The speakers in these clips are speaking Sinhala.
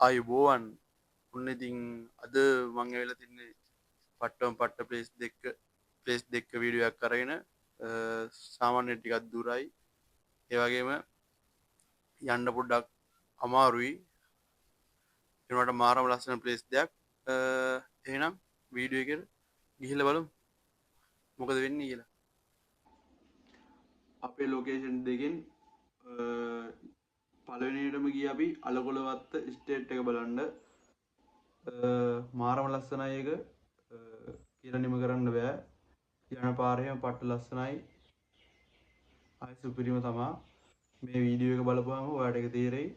ආයුබෝවන් ඔන්න ඉතින් අද මං ඇවිල්ලා තින්නේ පට්ට ප්ලේස් දෙක වීඩියෝ එකක් අරගෙන සාමාන්‍යයෙන් ටිකක් දුරයි ඒ වගේම යන්න පොඩ්ඩක් අමාරුයි ඒ වුණාට මාරම ලස්සන ප්ලේස් දෙයක් එහෙනම් වීඩියෝ එකට ගිහිල්ලා බලමු මොකද වෙන්නේ කියලා අපේ ලොකේෂන් දෙකෙන් පළවෙනියටම ගියේ අපි අලකොළවත්ත ස්ටේට් එක බලන්න මාරම ලස්සනයි එක කියලා නිම කරන්න බෑ යන පාරේම පට්ට ලස්සනයි ආයි සුපිරිම තමා මේ වීඩියෝ එක බලපුවාම ඔයාලට ඒක තේරෙයි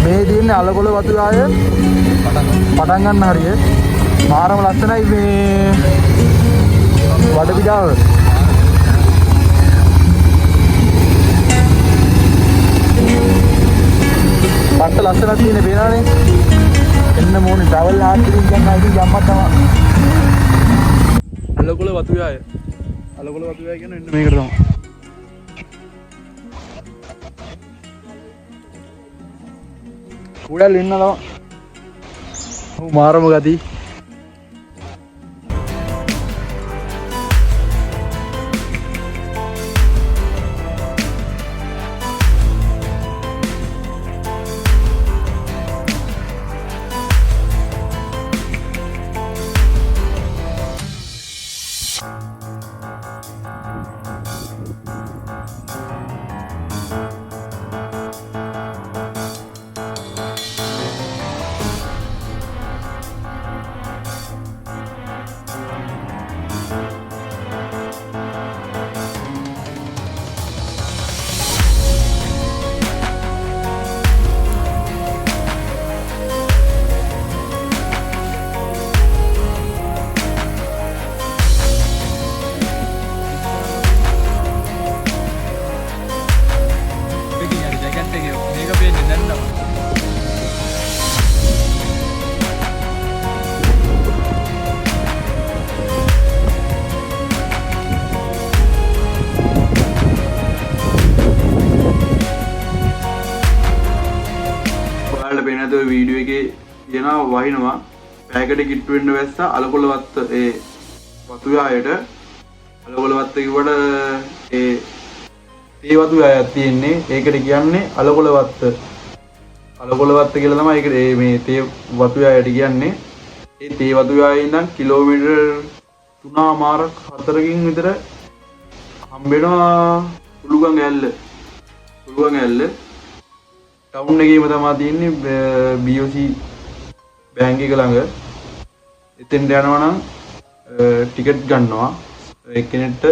මේ දින්නේ අලකොළ වතුආය පටන් ගන්න හරිය මාරම ලස්සනයි මේ වඩපිටාව පට්ට ලස්සනක් තියෙන පේනවනේ එන්න මොනේ ට්‍රැවල් ආර්ටිකින් ගන්න ඉතින් යම්මත් තමයි අලකොළ වතුආය කියන එන්න මේකට තමයි උඩල් ඉන්නලා මාරම ගති පේනද වීඩියෝ එකේ කියනවා වහිනවා පැයකට කිට්ටු වෙන්න වැස්සා අලකොළවත්ත ඒ වතුයායට අලකොළවත්ත කිව්වට ඒ තේ වතුයායක් තියෙන්නේ ඒකට කියන්නේ අලකොළවත්ත කියලා තමයි ඒකට මේ තේ වතුයායට කියන්නේ ඒ තේ වතුයායේ ඉඳන් කිලෝමීටර් 3.4කින් විතර හම්බෙනවා උළුගං ඇල්ල ටවුන් එකේම තමයි තියෙන්නේ BOC බැංක් එක ළඟ. එතෙන්ට යනවා නම් ටිකට් ගන්නවා. එක්කෙනෙක්ට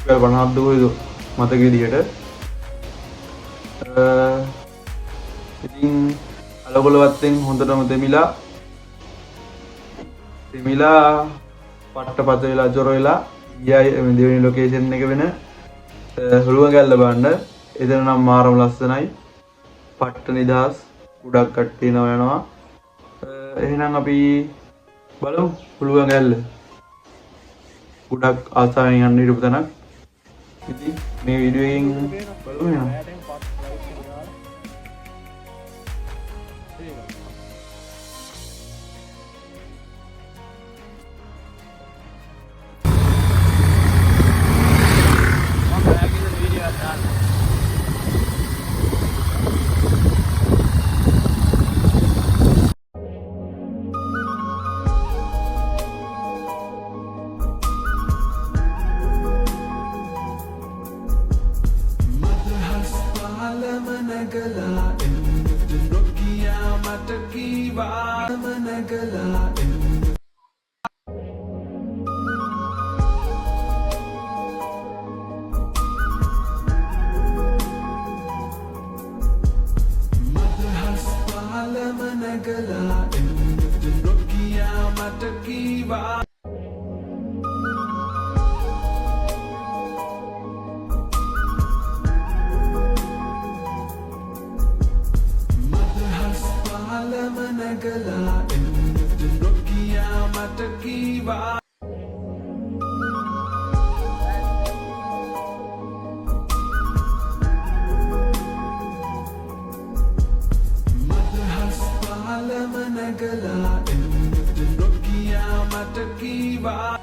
රුපියල් 50ක් දුක මතක විදියට. ඉතින් අලකොළවත්තෙන් හොඳටම දෙමිලා පට්ටපත වෙලා ජොර වෙලා ගියා දෙවෙනි ලොකේෂන් එක වෙන හුළුවගැල්ල බලන්න. එතන නම් මාරම ලස්සනයි. පට්ට නිදහස් ගොඩක් කට්ටිය යනවා එහෙනම් අපි බලමු හුළුවගැල්ල ගොඩක් ආසාවෙන් යන්න හිටපු තැනක් ඉතින් මේ වීඩියෝ එකෙන් බලමු එහෙනම් Nagala, and the Nokia Matakiva.